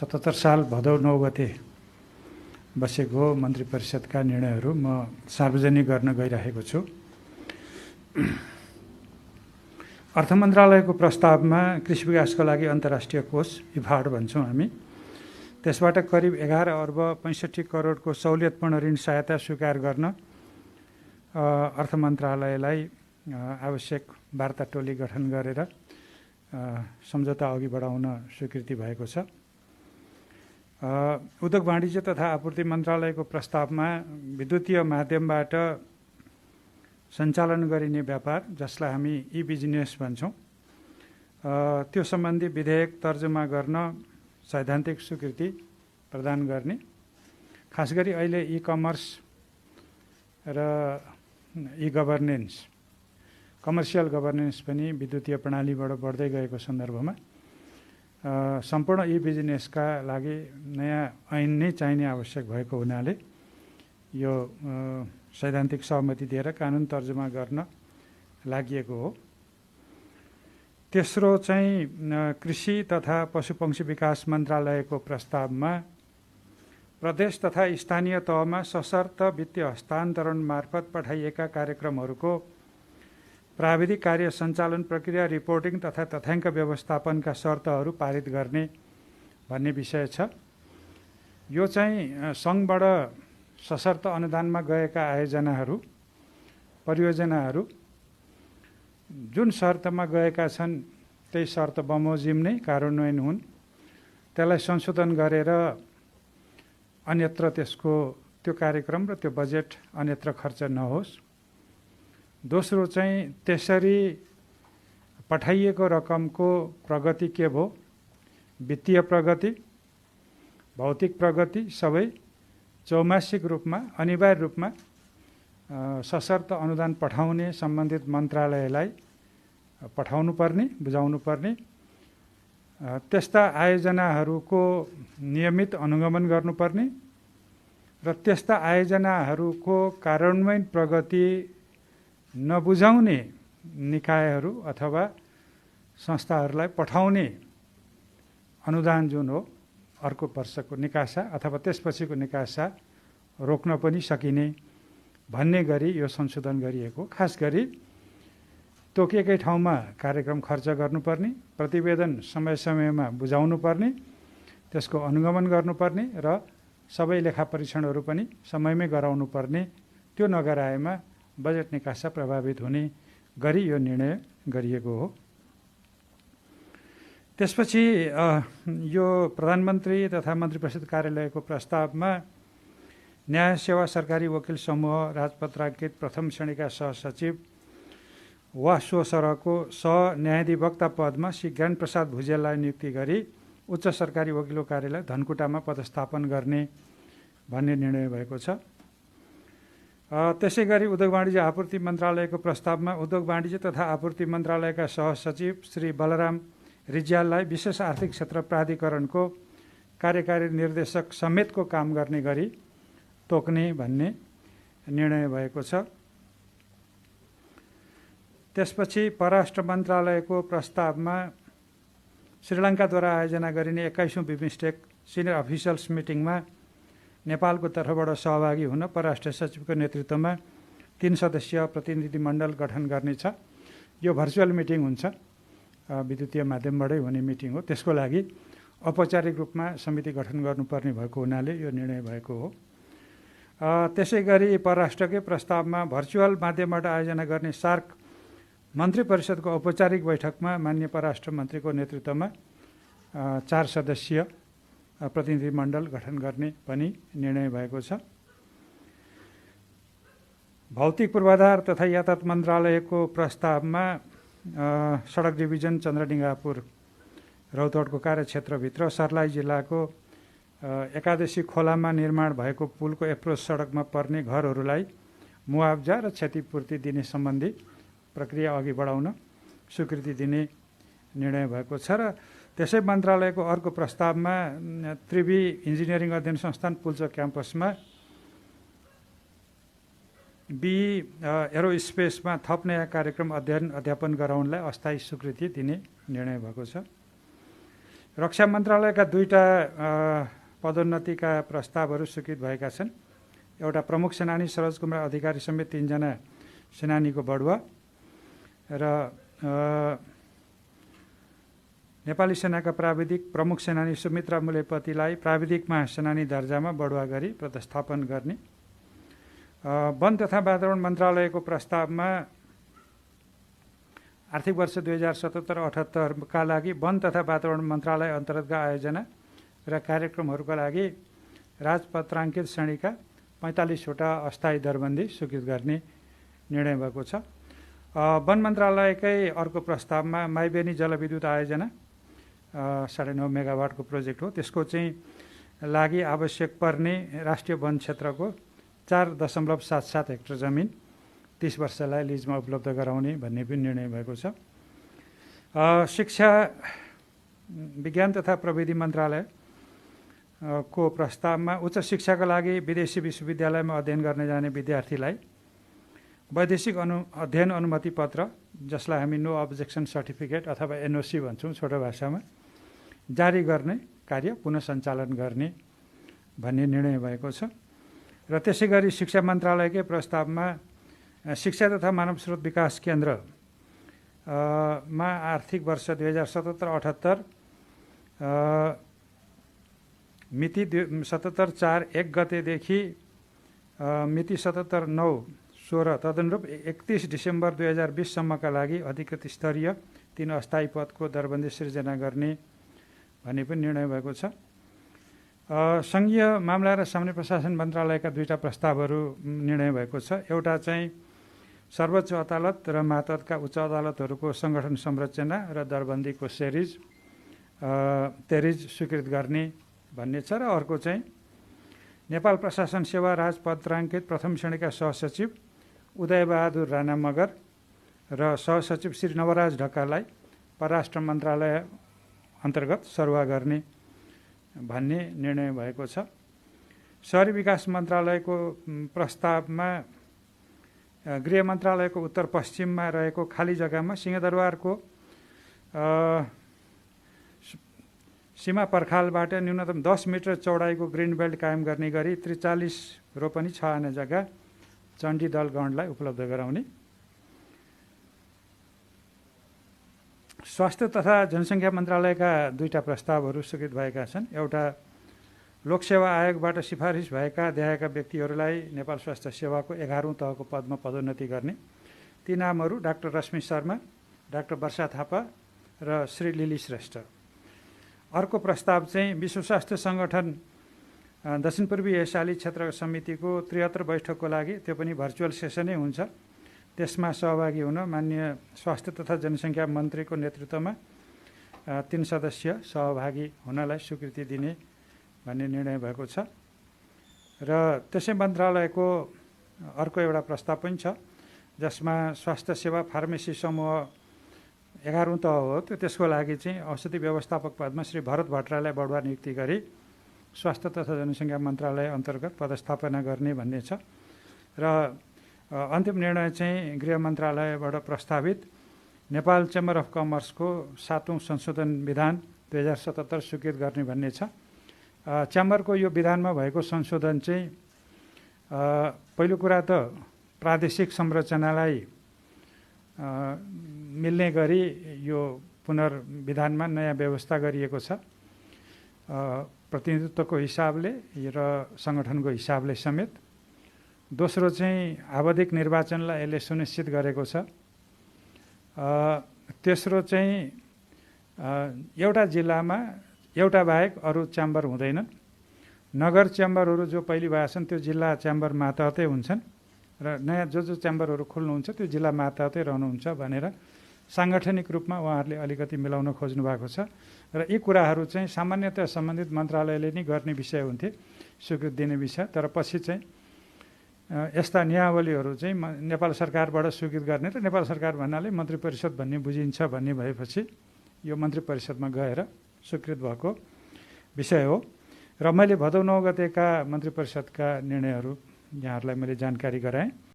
77 साल भदौ 9 गते बसेको मन्त्री परिषदका निर्णयहरू म सार्वजनिक गर्न गइरहेको छु। अर्थ मन्त्रालयको प्रस्तावमा कृषि विकासको लागि अन्तर्राष्ट्रिय कोष इफाड भन्छौँ हामी, त्यसबाट करिब 11 अर्ब 65 करोडको सहुलियतपूर्ण ऋण सहायता स्वीकार गर्न अर्थ मन्त्रालयलाई आवश्यक वार्ता टोली गठन गरेर सम्झौता अघि बढाउन स्वीकृति भएको छ। उद्योग वाणिज्य तथा आपूर्ति मन्त्रालयको प्रस्तावमा विद्युतीय माध्यमबाट सञ्चालन गरिने व्यापार, जसलाई हामी ई बिजनेस भन्छौँ, त्यो सम्बन्धी विधेयक तर्जुमा गर्न सैद्धान्तिक स्वीकृति प्रदान गर्ने। खास गरी अहिले ई कमर्स र ई गभर्नेन्स, कमर्सियल गभर्नेन्स पनि विद्युतीय प्रणालीबाट बढ्दै गएको सन्दर्भमा सम्पूर्ण ई बिजनेसका लागि नयाँ ऐन नै चाहिने आवश्यक भएको हुनाले यो सैद्धान्तिक सहमति दिएर कानुन तर्जुमा गर्न लागि हो। तेस्रो चाहिँ कृषि तथा पशुपक्षी विकास मन्त्रालयको प्रस्तावमा प्रदेश तथा स्थानीय तहमा सशर्त वित्तीय हस्तान्तरण मार्फत पठाइएका कार्यक्रमहरूको प्राविधिक कार्य सञ्चालन प्रक्रिया, रिपोर्टिङ तथा तथ्याङ्क व्यवस्थापनका शर्तहरू पारित गर्ने भन्ने विषय छ। यो चाहिँ सङ्घबाट सशर्त अनुदानमा गएका आयोजनाहरू, परियोजनाहरू जुन शर्तमा गएका छन् त्यही शर्त बमोजिम नै कार्यान्वयन हुन्, त्यसलाई संशोधन गरेर अन्यत्र त्यो कार्यक्रम र त्यो बजेट अन्यत्र खर्च नहोस्। दोस्रो चाहिँ त्यसरी पठाइएको रकमको प्रगति के भयो, वित्तीय प्रगति, भौतिक प्रगति सबै चौमासिक रूपमा अनिवार्य रूपमा सशर्त अनुदान पठाउने सम्बन्धित मन्त्रालयलाई पठाउनु पर्ने, बुझाउनु पर्ने। त्यस्ता आयोजनाहरूको नियमित अनुगमन गर्नुपर्ने र त्यस्ता आयोजनाहरूको कार्यान्वयन प्रगति नबुझाउने निकायहरू अथवा संस्थाहरूलाई पठाउने अनुदान जुन हो अर्को वर्षको निकासा अथवा त्यसपछिको निकासा रोक्न पनि सकिने भन्ने गरी यो संशोधन गरिएको। खास गरी तोकिएकै ठाउँमा कार्यक्रम खर्च गर्नुपर्ने, प्रतिवेदन समय समयमा बुझाउनु पर्ने, त्यसको अनुगमन गर्नुपर्ने र सबै लेखा परीक्षणहरू पनि समयमै गराउनु पर्ने। त्यो नगराएमा बजेट निकासा प्रभावित हुने गरी यो निर्णय गरिएको हो। त्यसपछि यो प्रधानमन्त्री तथा मन्त्री परिषद कार्यालयको प्रस्तावमा न्याय सेवा सरकारी वकिल समूह राजपत्राङ्कित प्रथम श्रेणीका सहसचिव वा सो सरहको सहन्यायाधिवक्ता पदमा श्री ज्ञान प्रसाद भुजेललाई नियुक्ति गरी उच्च सरकारी वकिलको कार्यालय धनकुटामा पदस्थापन गर्ने भन्ने निर्णय भएको छ। त्यसै गरी उद्योग वाणिज्य आपूर्ति मन्त्रालयको प्रस्तावमा उद्योग वाणिज्य तथा आपूर्ति मन्त्रालयका सहसचिव श्री बलराम रिजाललाई विशेष आर्थिक क्षेत्र प्राधिकरणको कार्यकारी निर्देशक समेतको काम गर्ने गरी तोक्ने भन्ने निर्णय भएको छ। त्यसपछि परराष्ट्र मन्त्रालयको प्रस्तावमा श्रीलङ्काद्वारा आयोजना गरिने 21औं बिमस्टेक सिनियर अफिसियल्स मिटिङमा नेपालको तर्फबाट सहभागी हुन परराष्ट्र सचिवको नेतृत्वमा 3 सदस्यीय प्रतिनिधिमण्डल गठन गर्नेछ। यो भर्चुअल मिटिङ हुन्छ, विद्युतीय माध्यमबाटै हुने मिटिङ हो। त्यसको लागि औपचारिक रूपमा समिति गठन गर्नुपर्ने भएको हुनाले यो निर्णय भएको हो। त्यसै गरी परराष्ट्रकै प्रस्तावमा भर्चुअल माध्यमबाट आयोजना गर्ने सार्क मन्त्री परिषदको औपचारिक बैठकमा माननीय परराष्ट्र मन्त्रीको नेतृत्वमा 4 सदस्यीय प्रतिनिधिमण्डल गठन गर्ने पनि निर्णय भएको छ। भौतिक पूर्वाधार तथा यातायात मन्त्रालयको प्रस्तावमा सडक डिभिजन चन्द्रडिङ्गापुर रौतहटको कार्यक्षेत्रभित्र सर्लाही जिल्लाको एकादशी खोलामा निर्माण भएको पुलको एप्रोच सडकमा पर्ने घरहरूलाई मुआवजा र क्षतिपूर्ति दिने सम्बन्धी प्रक्रिया अघि बढाउन स्वीकृति दिने निर्णय भएको छ। र त्यसै मन्त्रालयको अर्को प्रस्तावमा त्रिवी इन्जिनियरिङ अध्ययन संस्थान पुल्चोक क्याम्पसमा एरोस्पेसमा थप नयाँ कार्यक्रम अध्ययन अध्यापन गराउनलाई अस्थायी स्वीकृति दिने निर्णय भएको छ। रक्षा मन्त्रालयका दुईटा पदोन्नतिका प्रस्तावहरू स्वीकृत भएका छन्। एउटा प्रमुख सेनानी सरोज कुमार अधिकारी समेत 3 जना सेनानीको बढुवा र नेपाली सेनाका प्राविधिक प्रमुख सेनानी सुमित्रा मुलेपतिलाई प्राविधिक महासेनानी दर्जामा बढुवा गरी पदस्थापन गर्ने। वन तथा वातावरण मन्त्रालयको प्रस्तावमा आर्थिक वर्ष 2077-78 का लागि वन तथा वातावरण मन्त्रालय अन्तर्गतका आयोजना र कार्यक्रमहरूका लागि राजपत्राङ्कित श्रेणीका 45वटा अस्थायी दरबन्दी स्वीकृत गर्ने निर्णय भएको छ। वन मन्त्रालयकै अर्को प्रस्तावमा माइबेनी जलविद्युत आयोजना 9.5 मेगावाटको प्रोजेक्ट हो। त्यसको चाहिँ लागि आवश्यक पर्ने राष्ट्रिय वन क्षेत्रको 4.77 हेक्टर जमिन 30 वर्षलाई लिजमा उपलब्ध गराउने भन्ने पनि निर्णय भएको छ। शिक्षा विज्ञान तथा प्रविधि मन्त्रालय को प्रस्तावमा उच्च शिक्षाका लागि विदेशी विश्वविद्यालयमा अध्ययन गर्न जाने विद्यार्थीलाई वैदेशिक अध्ययन अनुमति पत्र, जसलाई हामी नो अब्जेक्सन सर्टिफिकेट अथवा एनओसी भन्छौँ छोटो भाषामा, जारी गर्ने कार्य पुनः सञ्चालन गर्ने भन्ने निर्णय भएको छ। र त्यसै गरी शिक्षा मन्त्रालयकै प्रस्तावमा शिक्षा तथा मानव स्रोत विकास केन्द्र मा आर्थिक वर्ष 2077-78 मिति 77/4/1 गतेदेखि मिति 77/9/16 तदनुरूप 31 डिसेम्बर 2020 सम्मका लागि अधिकृत स्तरीय 3 अस्थायी पदको दरबन्दी सिर्जना गर्ने भन्ने पनि निर्णय भएको छ। सङ्घीय मामला र सामान्य प्रशासन मन्त्रालयका दुईटा प्रस्तावहरू निर्णय भएको छ। एउटा चाहिँ सर्वोच्च अदालत र मातहतका उच्च अदालतहरूको सङ्गठन संरचना र दरबन्दीको तेरिज स्वीकृत गर्ने भन्ने छ। र अर्को चाहिँ नेपाल प्रशासन सेवा राजपत्राङ्कित प्रथम श्रेणीका सहसचिव उदयबहादुर राणा मगर र सहसचिव श्री नवराज ढकाललाई परराष्ट्र मन्त्रालय अन्तर्गत सरुवा गर्ने भन्ने निर्णय भएको छ। शहरी विकास मन्त्रालयको प्रस्तावमा गृह मन्त्रालयको उत्तर पश्चिममा रहेको खाली जग्गामा सिंहदरबारको सीमा पर्खालबाट न्यूनतम 10 मिटर चौडाइको ग्रिन बेल्ट कायम गर्ने गरी 43 रोपनी 6 आना जग्गा चण्डी दल गणलाई उपलब्ध गराउने। स्वास्थ्य तथा जनसङ्ख्या मन्त्रालयका दुईटा प्रस्तावहरू स्वीकृत भएका छन्। एउटा लोकसेवा आयोगबाट सिफारिस भएका देखाएका व्यक्तिहरूलाई नेपाल स्वास्थ्य सेवाको 11औं तहको पदमा पदोन्नति गर्ने। ती नामहरू डाक्टर रश्मि शर्मा, डाक्टर वर्षा थापा र श्री लिली श्रेष्ठ। अर्को प्रस्ताव चाहिँ विश्व स्वास्थ्य सङ्गठन दक्षिण पूर्वी एसियाली क्षेत्र समितिको 73 बैठकको लागि, त्यो पनि भर्चुअल सेसनै हुन्छ, त्यसमा सहभागी हुन माननीय स्वास्थ्य तथा जनसङ्ख्या मन्त्रीको नेतृत्वमा 3 सदस्य सहभागी हुनलाई स्वीकृति दिने भन्ने निर्णय भएको छ। र त्यसै मन्त्रालयको अर्को एउटा प्रस्ताव पनि छ, जसमा स्वास्थ्य सेवा फार्मेसी समूह 11औं तह हो, त्यसको लागि चाहिँ औषधि व्यवस्थापक पदमा श्री भरत भट्टराईलाई बढुवा नियुक्ति गरी स्वास्थ्य तथा जनसङ्ख्या मन्त्रालय अन्तर्गत पदस्थापना गर्ने भन्ने छ। र अन्तिम निर्णय चाहिँ गृह मन्त्रालयबाट प्रस्तावित नेपाल चेम्बर अफ कमर्सको 7औं संशोधन विधान 2077 स्वीकृत गर्ने भन्ने छ। च्याम्बरको यो विधानमा भएको संशोधन चाहिँ पहिलो कुरा त प्रादेशिक संरचनालाई मिल्ने गरी यो पुनर्विधानमा नयाँ व्यवस्था गरिएको छ, प्रतिनिधित्वको हिसाबले र सङ्गठनको हिसाबले समेत। दोस्रो चाहिँ आवधिक निर्वाचनलाई यसले सुनिश्चित गरेको छ। तेस्रो चाहिँ एउटा जिल्लामा एउटा बाहेक अरू च्याम्बर हुँदैनन्। नगर च्याम्बरहरू जो पहिले भएका छन् त्यो जिल्ला च्याम्बर मातहतै हुन्छन् र नयाँ जो च्याम्बरहरू खोल्नुहुन्छ त्यो जिल्ला मातहतै रहनुहुन्छ भनेर साङ्गठनिक रूपमा उहाँहरूले अलिकति मिलाउन खोज्नु भएको छ। र यी कुराहरू चाहिँ सामान्यतया सम्बन्धित मन्त्रालयले नै गर्ने विषय हुन्थे, स्वीकृति दिने विषय। तर पछि चाहिँ यस्ता नियावलीहरू चाहिँ नेपाल सरकारबाट स्वीकृत गर्ने र नेपाल सरकार भन्नाले मन्त्री परिषद भन्ने बुझिन्छ भन्ने भएपछि यो मन्त्री परिषदमा गएर स्वीकृत भएको विषय हो। र मैले भदौ 9 गतेका मन्त्री परिषदका निर्णयहरू यहाँहरूलाई मैले जानकारी गराएँ।